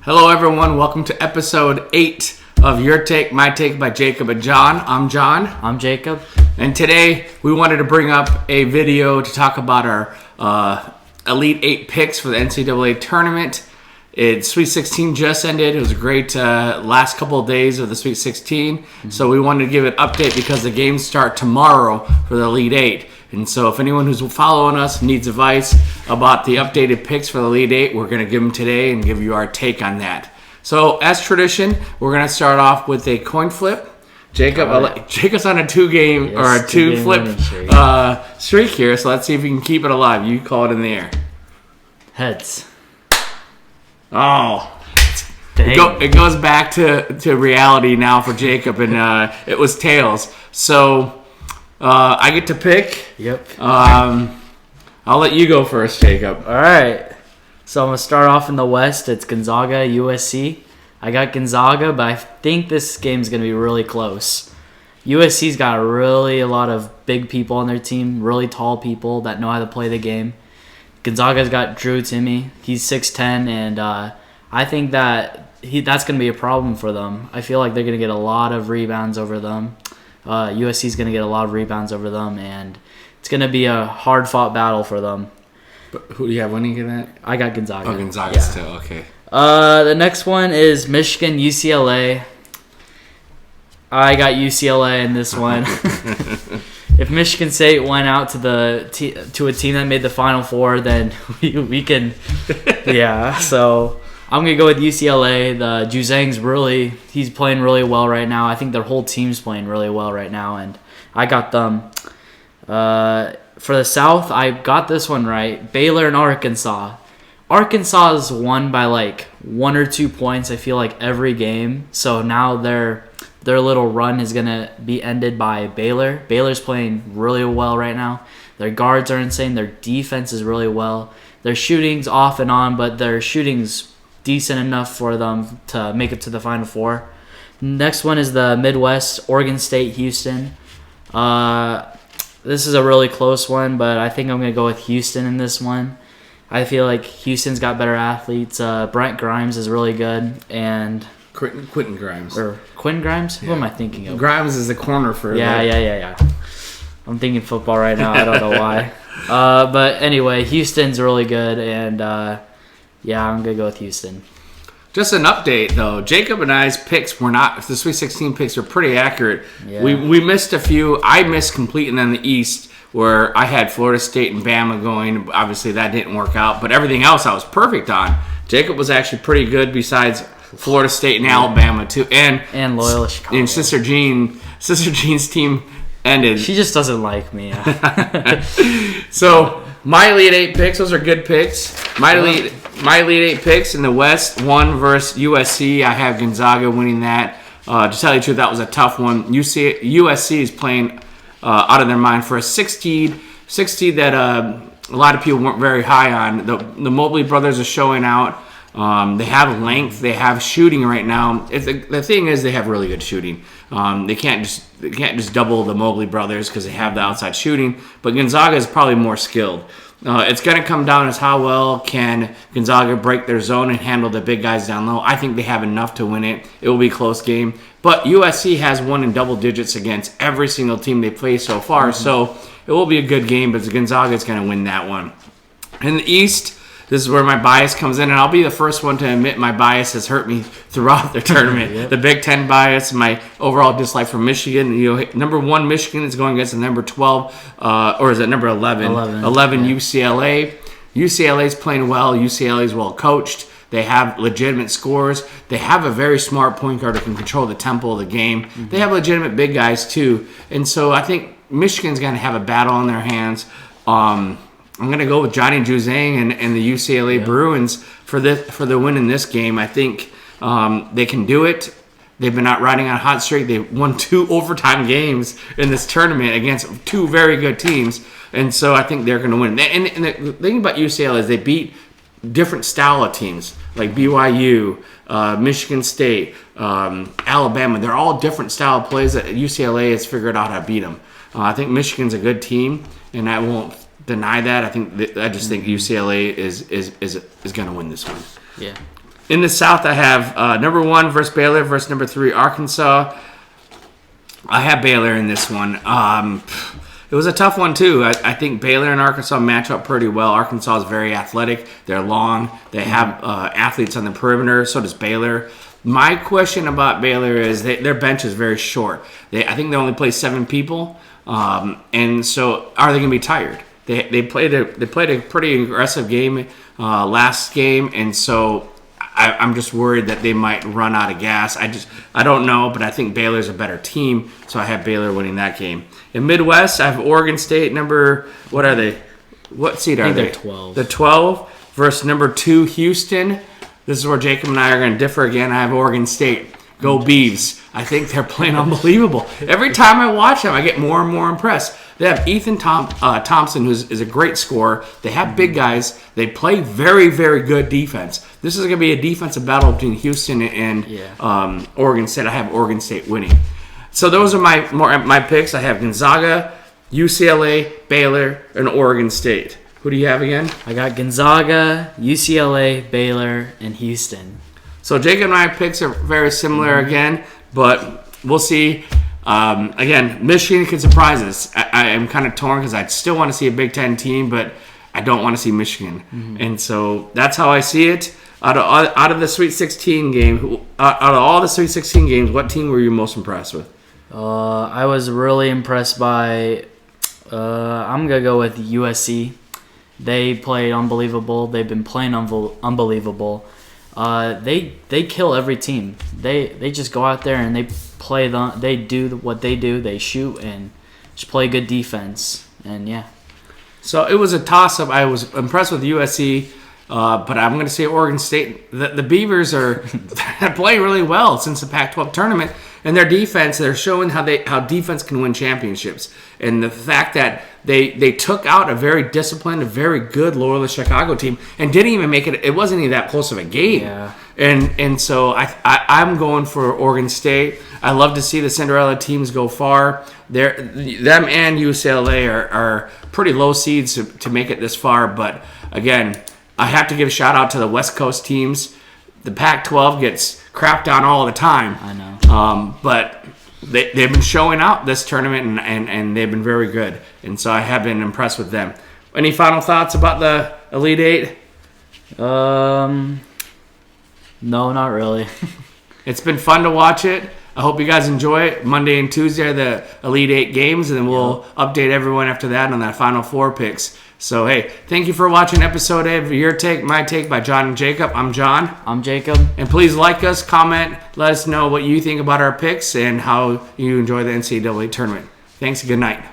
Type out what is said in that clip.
Hello, everyone. Welcome to episode 8 of Your Take, My Take by Jacob and John. I'm John. I'm Jacob. And today we wanted to bring up a video to talk about our Elite 8 picks for the NCAA tournament. Sweet 16 just ended. It was a great last couple of days of the Sweet 16. So we wanted to give an update because the games start tomorrow for the Elite 8. And so if anyone who's following us needs advice about the updated picks for the Elite 8, we're going to give them today and give you our take on that. So as tradition, we're going to start off with a coin flip. Jacob, Jacob's on a two-flip streak here, so let's see if we can keep it alive. You call it in the air. Heads. Oh, Dang. it goes back to reality now for Jacob, and it was tails. So I get to pick. Yep. I'll let you go first, Jacob. All right. So I'm going to start off in the West. It's Gonzaga, USC. I got Gonzaga, but I think this game's going to be really close. USC's got a lot of big people on their team, really tall people that know how to play the game. Gonzaga's got Drew Timme. He's 6'10", and I think that's going to be a problem for them. I feel like they're going to get a lot of rebounds over them. USC's going to get a lot of rebounds over them, and it's going to be a hard-fought battle for them. But who do you have winning in that? I got Gonzaga. Oh, Gonzaga still. Okay. The next one is Michigan, UCLA. I got UCLA in this one. If Michigan State went out to a team that made the Final Four, then we can, yeah. So I'm gonna go with UCLA. The Juzang's he's playing really well right now. I think their whole team's playing really well right now, and I got them. For the South, I got this one right. Baylor and Arkansas. Arkansas has won by like 1 or 2 points, I feel like, every game. So now their little run is going to be ended by Baylor. Baylor's playing really well right now. Their guards are insane. Their defense is really well. Their shooting's off and on, but their shooting's decent enough for them to make it to the Final Four. Next one is the Midwest, Oregon State, Houston. This is a really close one, but I think I'm going to go with Houston in this one. I feel like Houston's got better athletes. Brent Grimes is really good, and Quentin Grimes. Or Quinn Grimes? Yeah. Who am I thinking of? Grimes is the corner for Yeah. I'm thinking football right now. I don't know why. But anyway, Houston's really good, and I'm going to go with Houston. Just an update, though. Jacob and I's picks were not, the Sweet 16 picks were pretty accurate. Yeah. We missed a few. I missed completely in the East, where I had Florida State and Bama going. Obviously, that didn't work out. But everything else I was perfect on. Jacob was actually pretty good besides Florida State and Alabama, too. And Loyola Chicago. And Sister Jean's team ended. She just doesn't like me. So, my Elite 8 picks, those are good picks. My Elite 8 picks in the West, 1 versus USC. I have Gonzaga winning that. To tell you the truth, that was a tough one. USC is playing out of their mind for a 6 seed that a lot of people weren't very high on. The Mobley brothers are showing out. They have length. They have shooting right now. The thing is, they have really good shooting. They can't just double the Mobley brothers because they have the outside shooting. But Gonzaga is probably more skilled. It's going to come down as how well can Gonzaga break their zone and handle the big guys down low. I think they have enough to win it. It will be a close game. But USC has won in double digits against every single team they play so far. So it will be a good game, but Gonzaga is going to win that one. In the East, this is where my bias comes in, and I'll be the first one to admit my bias has hurt me throughout the tournament. Yep. The Big Ten bias, my overall dislike for Michigan. Number 1 Michigan is going against the number 12, or is it number 11? 11 yeah. UCLA. UCLA is playing well. UCLA is well coached. They have legitimate scores. They have a very smart point guard who can control the tempo of the game. Mm-hmm. They have legitimate big guys too, and so I think Michigan's going to have a battle on their hands. I'm going to go with Johnny Juzang and the UCLA Bruins for the win in this game. I think they can do it. They've been out riding on a hot streak. They won 2 overtime games in this tournament against 2 very good teams. And so I think they're going to win. And the thing about UCLA is they beat different style of teams like BYU, Michigan State, Alabama. They're all different style of plays that UCLA has figured out how to beat them. I think Michigan's a good team, and I won't deny that. I just think UCLA is going to win this one. Yeah. In the South, I have number 1 versus Baylor versus number 3 Arkansas. I have Baylor in this one. It was a tough one, too. I think Baylor and Arkansas match up pretty well. Arkansas is very athletic. They're long. They have athletes on the perimeter. So does Baylor. My question about Baylor is their bench is very short. I think they only play 7 people. And so are they going to be tired? They played a pretty aggressive game last game. And so I'm just worried that they might run out of gas. I don't know, but I think Baylor's a better team, so I have Baylor winning that game. In Midwest, I have Oregon State what are they? What seed are they? They're 12. The 12 versus number 2 Houston. This is where Jacob and I are going to differ again. I have Oregon State. Go Beavs. I think they're playing unbelievable. Every time I watch them, I get more and more impressed. They have Ethan Thompson, who is a great scorer. They have big guys. They play very, very good defense. This is going to be a defensive battle between Houston and Oregon State. I have Oregon State winning. So those are my picks. I have Gonzaga, UCLA, Baylor, and Oregon State. Who do you have again? I got Gonzaga, UCLA, Baylor, and Houston. So Jacob and my picks are very similar again, but we'll see. Again, Michigan can surprise us. I am kind of torn because I still want to see a Big Ten team, but I don't want to see Michigan. And so that's how I see it. Out of the Sweet 16 game, out of all the Sweet 16 games, what team were you most impressed with? I was really impressed by, I'm going to go with USC. They played unbelievable. They've been playing unbelievable. They kill every team. They just go out there and they play they do what they do. They shoot and just play good defense. And yeah. So it was a toss-up. I was impressed with USC, but I'm going to say Oregon State. The Beavers are playing really well since the Pac-12 tournament, and their defense. They're showing how defense can win championships, and the fact that they took out a very disciplined, a very good Loyola Chicago team, and didn't even make it. It wasn't even that close of a game. Yeah. And so I'm going for Oregon State. I love to see the Cinderella teams go far. Them and UCLA are pretty low seeds to make it this far. But again, I have to give a shout out to the West Coast teams. The Pac-12 gets crapped on all the time. I know. But they've been showing out this tournament, and they've been very good. And so I have been impressed with them. Any final thoughts about the Elite Eight? No, not really. It's been fun to watch it. I hope you guys enjoy it. Monday and Tuesday are the Elite Eight games, and then we'll update everyone after that on that Final Four picks. So, hey, thank you for watching episode 8 of Your Take, My Take by John and Jacob. I'm John. I'm Jacob. And please like us, comment, let us know what you think about our picks and how you enjoy the NCAA tournament. Thanks and good night.